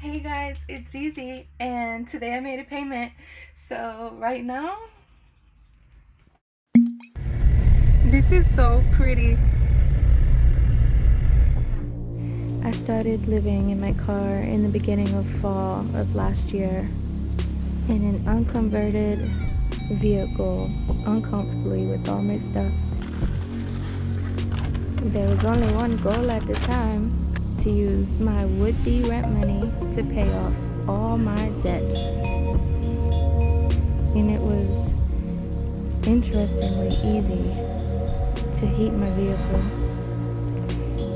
Hey guys, it's Zeze, and today I made a payment. So right now, this is so pretty. I started living in my car in the beginning of fall of last year in an unconverted vehicle, uncomfortably with all my stuff. There was only one goal at the time: to use my would-be rent money to pay off all my debts. And it was interestingly easy to heat my vehicle.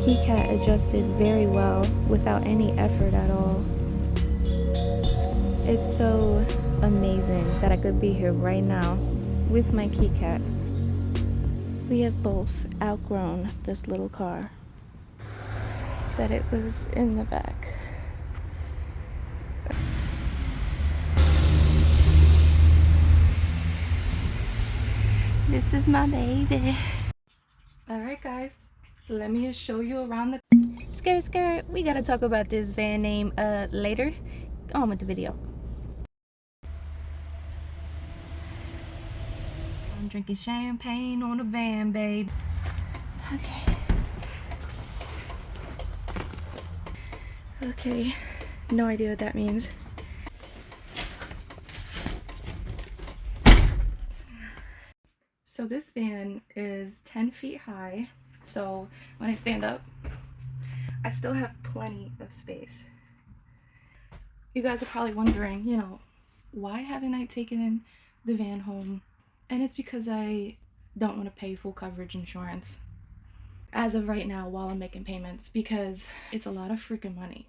KeyCat adjusted very well without any effort at all. It's so amazing that I could be here right now with my KeyCat. We have both outgrown this little car. Said it was in the back. This is my baby. Alright guys, let me just show you around the skirt. We gotta talk about this van name later. On with the video. I'm drinking champagne on a van, babe. Okay, no idea what that means. So this van is 10 feet high, so when I stand up, I still have plenty of space. You guys are probably wondering, why haven't I taken the van home? And it's because I don't want to pay full coverage insurance as of right now while I'm making payments, because it's a lot of freaking money.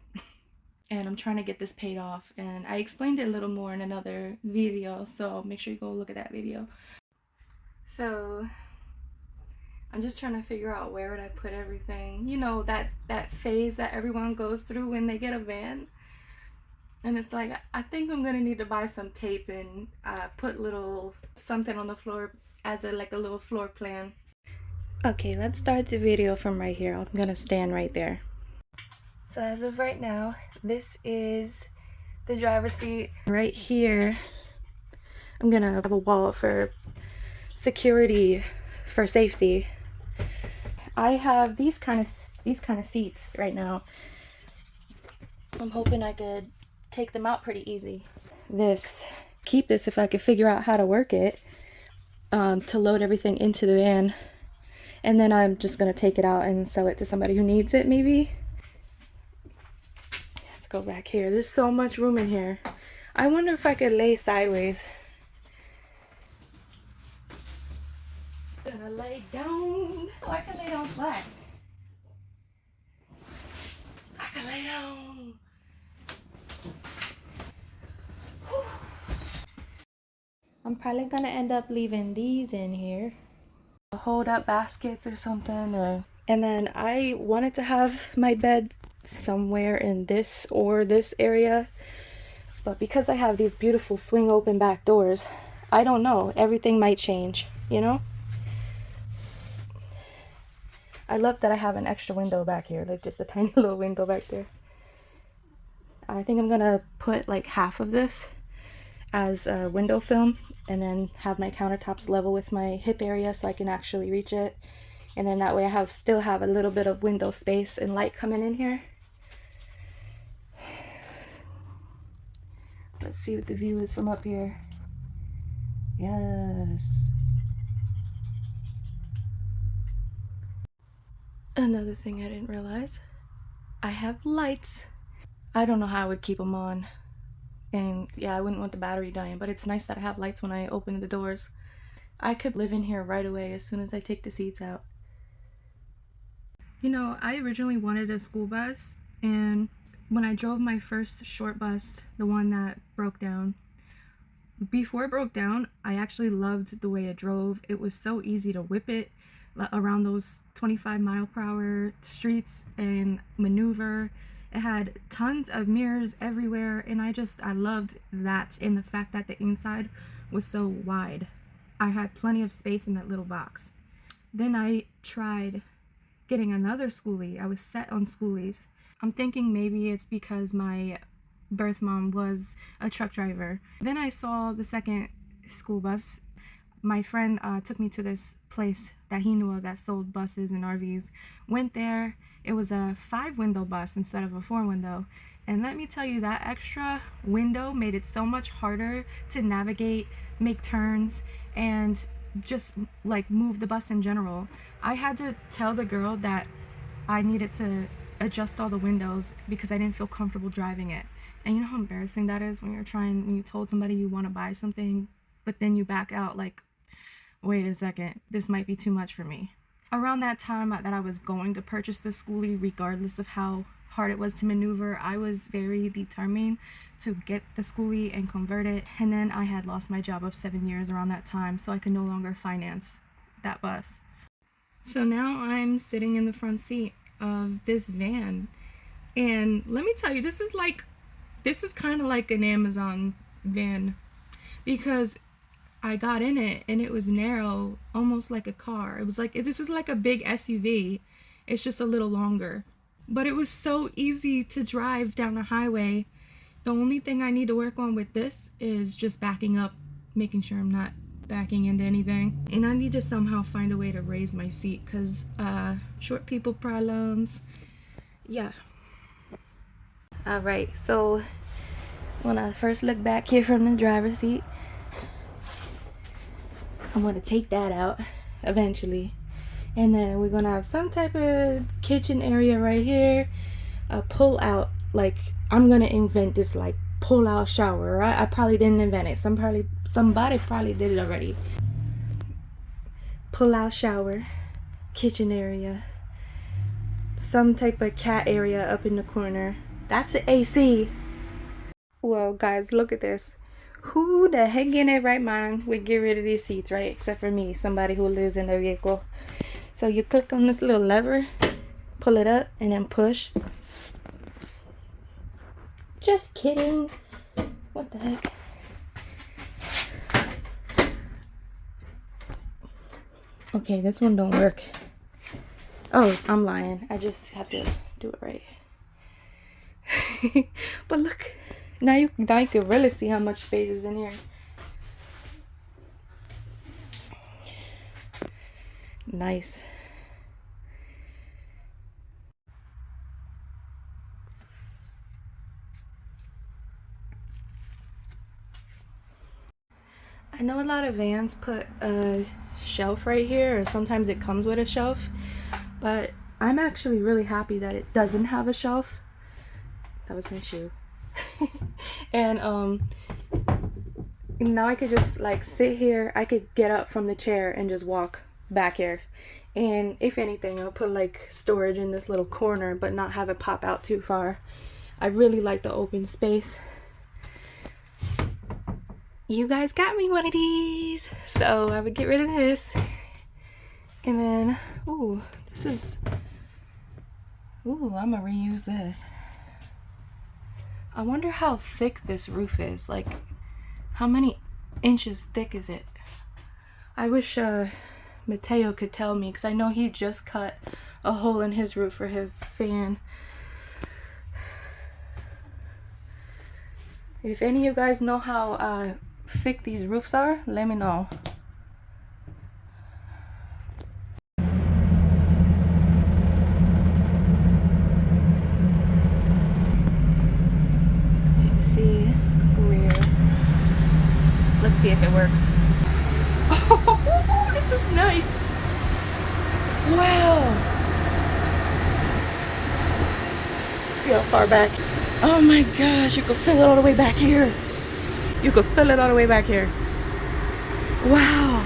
And I'm trying to get this paid off, and I explained it a little more in another video, so make sure you go look at that video. So I'm just trying to figure out where would I put everything. You know, that phase that everyone goes through when they get a van. And it's like, I think I'm gonna need to buy some tape and put little something on the floor as a little floor plan. Okay, let's start the video from right here. I'm gonna stand right there. So as of right now, this is the driver's seat. Right here, I'm gonna have a wall for security, for safety. I have these kind of seats right now. I'm hoping I could take them out pretty easy. Keep this if I could figure out how to work it, to load everything into the van, and then I'm just gonna take it out and sell it to somebody who needs it, maybe. Let's go back here. There's so much room in here. I wonder if I could lay sideways. Gonna lay down. Oh, I can lay down flat. I can lay down. Whew. I'm probably gonna end up leaving these in here. Hold up baskets or something. And then I wanted to have my bed somewhere in this or this area. But because I have these beautiful swing open back doors, I don't know. Everything might change, you know? I love that I have an extra window back here, like just a tiny little window back there. I think I'm gonna put like half of this as a window film and then have my countertops level with my hip area so I can actually reach it. And then that way I still have a little bit of window space and light coming in here. Let's see what the view is from up here. Yes. Another thing I didn't realize, I have lights. I don't know how I would keep them on. And yeah, I wouldn't want the battery dying, but it's nice that I have lights when I open the doors. I could live in here right away as soon as I take the seats out. You know, I originally wanted a school bus, and when I drove my first short bus, the one that broke down, before it broke down, I actually loved the way it drove. It was so easy to whip it around those 25-mile-per-hour streets and maneuver. It had tons of mirrors everywhere, and I loved that, and the fact that the inside was so wide. I had plenty of space in that little box. Then I tried getting another schoolie. I was set on schoolies. I'm thinking maybe it's because my birth mom was a truck driver. Then I saw the second school bus. My friend took me to this place that he knew of that sold buses and RVs. Went there. It was a 5-window bus instead of a 4-window. And let me tell you, that extra window made it so much harder to navigate, make turns, and just like move the bus in general. I had to tell the girl that I needed to adjust all the windows because I didn't feel comfortable driving it. And you know how embarrassing that is when you told somebody you want to buy something, but then you back out like, wait a second, this might be too much for me. Around that time that I was going to purchase the schoolie, regardless of how hard it was to maneuver, I was very determined to get the schoolie and convert it. And then I had lost my job of 7 years around that time, so I could no longer finance that bus. So now I'm sitting in the front seat of this van, and let me tell you, this is kind of like an Amazon van, because I got in it and it was narrow, almost like a car. It was like, this is like a big SUV. It's just a little longer. But it was so easy to drive down the highway. The only thing I need to work on with this is just backing up, making sure I'm not backing into anything. And I need to somehow find a way to raise my seat because short people problems. Yeah. Alright, so when I first look back here from the driver's seat, I'm going to take that out eventually. And then we're going to have some type of kitchen area right here. A pull out, like I'm going to invent this like pull out shower, right? I probably didn't invent it. Somebody probably did it already. Pull out shower, kitchen area. Some type of cat area up in the corner. That's an AC. Well, guys, look at this. Who the heck in their right mind would get rid of these seats, right? Except for me, somebody who lives in a vehicle. So you click on this little lever, pull it up, and then push. Just kidding. What the heck? Okay, this one don't work. Oh, I'm lying. I just have to do it right. But look, now you can really see how much space is in here. Nice. I know a lot of vans put a shelf right here, or sometimes it comes with a shelf, but I'm actually really happy that it doesn't have a shelf. That was my shoe. And now I could just like sit here. I could get up from the chair and just walk back here. And if anything, I'll put like storage in this little corner, but not have it pop out too far. I really like the open space. You guys got me one of these, so I would get rid of this. And then, ooh, I'm gonna reuse this. I wonder how thick this roof is. Like, how many inches thick is it? I wish Mateo could tell me, because I know he just cut a hole in his roof for his fan. If any of you guys know how thick these roofs are, let me know. Let's see if it works. Oh, this is nice. Wow. See how far back? Oh my gosh, you could fill it all the way back here. You could fill it all the way back here. Wow.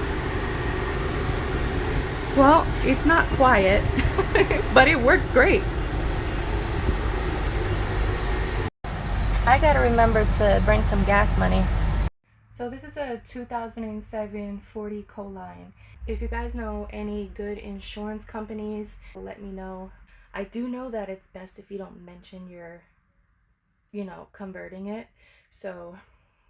Well, it's not quiet, but it works great. I gotta remember to bring some gas money. So this is a 2007 Ford Ecoline. If you guys know any good insurance companies, let me know. I do know that it's best if you don't mention your, converting it. So,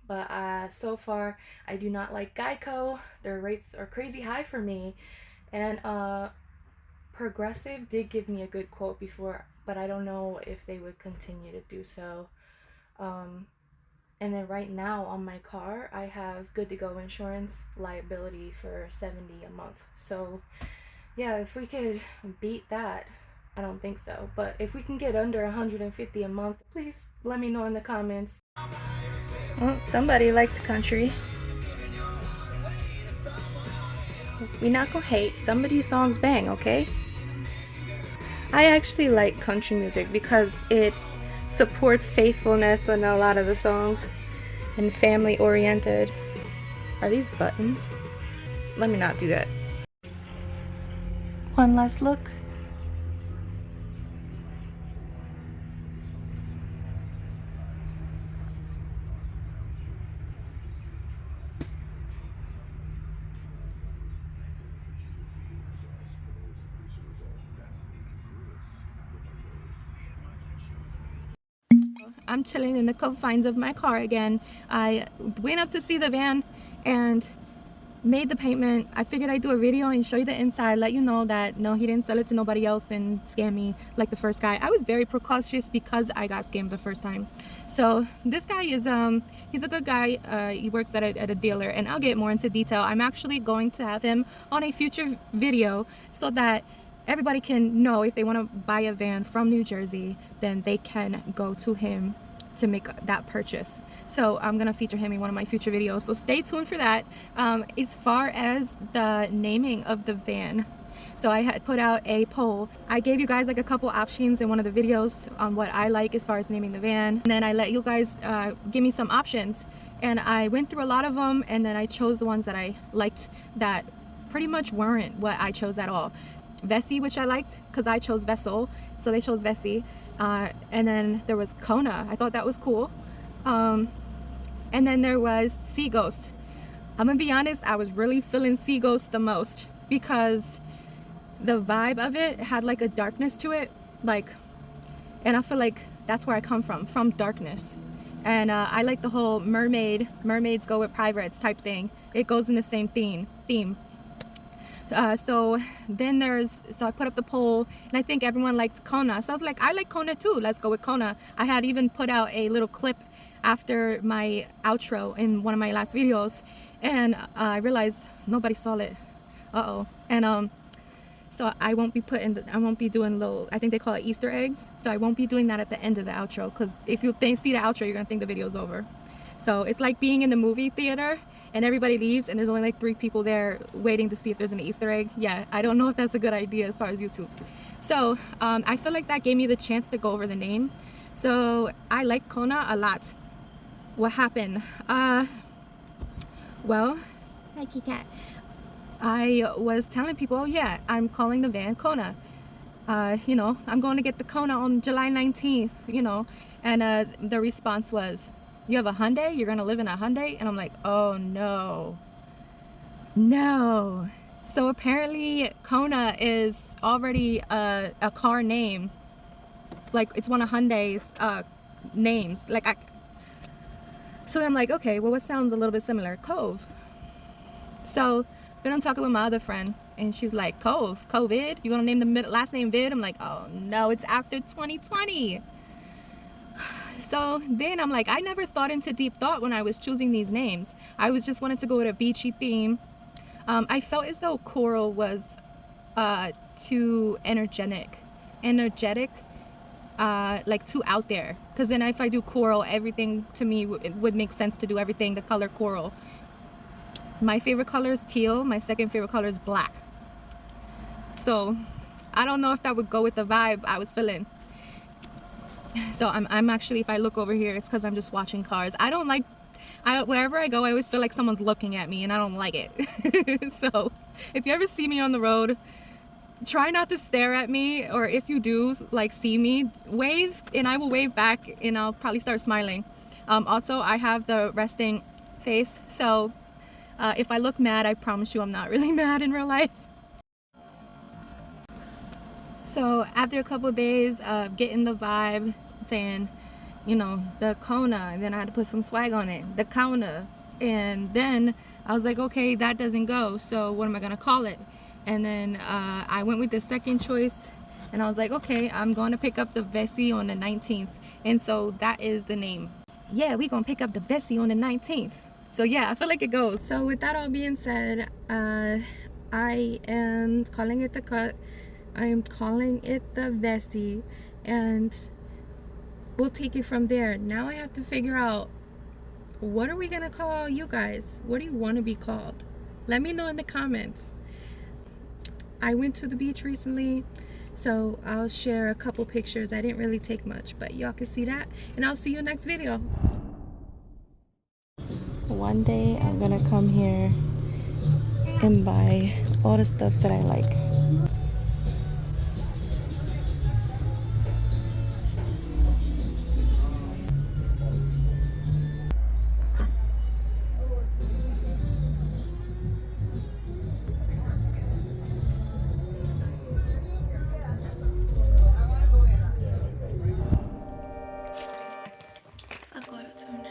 but so far, I do not like Geico. Their rates are crazy high for me. And Progressive did give me a good quote before, but I don't know if they would continue to do so. And then right now on my car, I have good to go insurance liability for $70 a month. So yeah, if we could beat that, I don't think so, but if we can get under $150 a month, please let me know in the comments. Well, somebody liked country. We not gonna hate. Somebody's songs bang, okay? I actually like country music because it supports faithfulness in a lot of the songs and family oriented. Are these buttons? Let me not do that. One last look. I'm chilling in the confines of my car again. I went up to see the van and made the payment. I figured I'd do a video and show you the inside, let you know that no, he didn't sell it to nobody else and scam me like the first guy. I was very precautious because I got scammed the first time. So this guy is he's a good guy. He works at a dealer, and I'll get more into detail. I'm actually going to have him on a future video so that everybody can know if they want to buy a van from New Jersey, then they can go to him to make that purchase. So I'm gonna feature him in one of my future videos, so stay tuned for that. As far as the naming of the van, so I had put out a poll. I gave you guys like a couple options in one of the videos on what I like as far as naming the van, and then I let you guys give me some options, and I went through a lot of them, and then I chose the ones that I liked that pretty much weren't what I chose at all. Vessi, which I liked because I chose Vessel, so they chose Vessi. And then there was Kona. I thought that was cool. And then there was Sea Ghost. I'm gonna be honest, I was really feeling Sea Ghost the most because the vibe of it had like a darkness to it, like, and I feel like that's where I come from darkness. And I like the whole mermaids go with pirates type thing. It goes in the same theme. So I put up the poll, and I think everyone liked Kona. So I was like, I like Kona too. Let's go with Kona. I had even put out a little clip after my outro in one of my last videos, and I realized nobody saw it. And so I won't be doing little, I think they call it Easter eggs. So I won't be doing that at the end of the outro, because if you see the outro, you're gonna think the video's over. So it's like being in the movie theater and everybody leaves and there's only like 3 people there waiting to see if there's an Easter egg. Yeah, I don't know if that's a good idea as far as YouTube. So I feel like that gave me the chance to go over the name. So I like Kona a lot. What happened? Well, Nike cat. I was telling people, oh yeah, I'm calling the van Kona. You know, I'm going to get the Kona on July 19th, you know. And the response was, you have a Hyundai? You're going to live in a Hyundai? And I'm like, oh no. No. So apparently Kona is already a car name. Like, it's one of Hyundai's names. So I'm like, okay, well, what sounds a little bit similar? Cove. So then I'm talking with my other friend, and she's like, COVID? You gonna name the last name Vid? I'm like, oh no, it's after 2020. So then I'm like, I never thought into deep thought when I was choosing these names. I was just wanted to go with a beachy theme. I felt as though coral was too energetic, like too out there. Because then if I do coral, everything to me it would make sense to do everything the color coral. My favorite color is teal. My second favorite color is black. So I don't know if that would go with the vibe I was feeling. So I'm actually, if I look over here, it's because I'm just watching cars. Wherever I go, I always feel like someone's looking at me, and I don't like it. So if you ever see me on the road, try not to stare at me, or if you do, like, see me, wave, and I will wave back, and I'll probably start smiling. Also, I have the resting face, so if I look mad, I promise you I'm not really mad in real life. So after a couple of days of getting the vibe, saying, you know, the Kona, and then I had to put some swag on it, the Kona, and then I was like, okay, that doesn't go, so what am I gonna call it? And then I went with the second choice, and I was like, okay, I'm going to pick up the Vessi on the 19th, and so that is the name. yeah, we gonna pick up the Vessi on the 19th. So yeah, I feel like it goes. So with that all being said, I am calling it the cut. I am calling it the Vessi, and we'll take it from there. Now I have to figure out, what are we gonna call you guys? What do you want to be called? Let me know in the comments. I went to the beach recently, so I'll share a couple pictures. I didn't really take much, but y'all can see that, and I'll see you next video. One day I'm gonna come here and buy all the stuff that I like. Agora tô